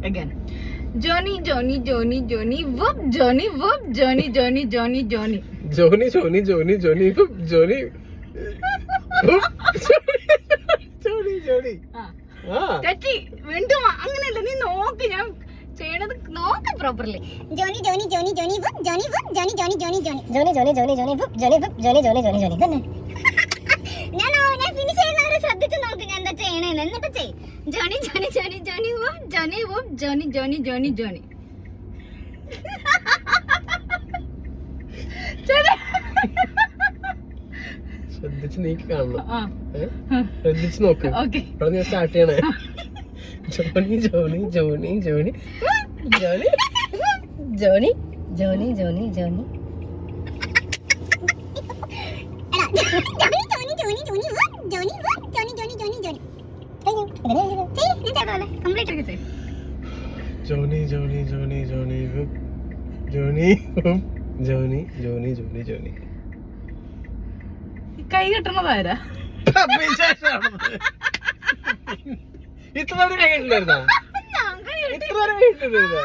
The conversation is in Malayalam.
again. Johnny, Johnny, Johnny, Johnny, whoop, Johnny, whoop, Johnny, Johnny, Johnny, Johnny. Johnny, Johnny, Johnny, Johnny, whoop, Johnny, whoop, Johnny, Johnny. തെറ്റി വീണ്ടും അങ്ങനെയല്ല, നീ നോക്ക്, ഞാൻ ചെയ്യണത് നോക്ക് properly. Johnny Johnny Johnny Johnny whoop Johnny whoop Johnny Johnny Johnny Johnny Johnny Johnny Johnny Johnny whoop Johnny whoop Johnny Johnny Johnny Johnny തന്നെ. ഞാൻ ഫിനിഷ് ചെയ്യുന്നവരെ ശ്രദ്ധിച്ച് നോക്ക് ഞാൻ എന്താ ചെയ്യണേന്ന്, എന്നിട്ട് ചെയ്. Johnny Johnny Johnny Johnny whoop Johnny whoop Johnny Johnny Johnny Johnny. ശ്രദ്ധിച്ച് നീക്കി കാണണം, ശ്രദ്ധിച്ച് നോക്ക്. ഇവിടെ ഞാൻ സ്റ്റാർട്ട് ചെയ്യണേ. Johnny Johnny Johnny Johnny Johnny Johnny Johnny Johnny Johnny. Johnny Johnny Johnny Johnny Johnny Johnny Johnny Johnny Johnny. കൈ കെട്ടണതാരാ? ഇത്ര കൈ ഇട്ടില്ലായിരുന്നോ? ഇത്ര കൈ ഇട്ടില്ലായിരുന്നോ?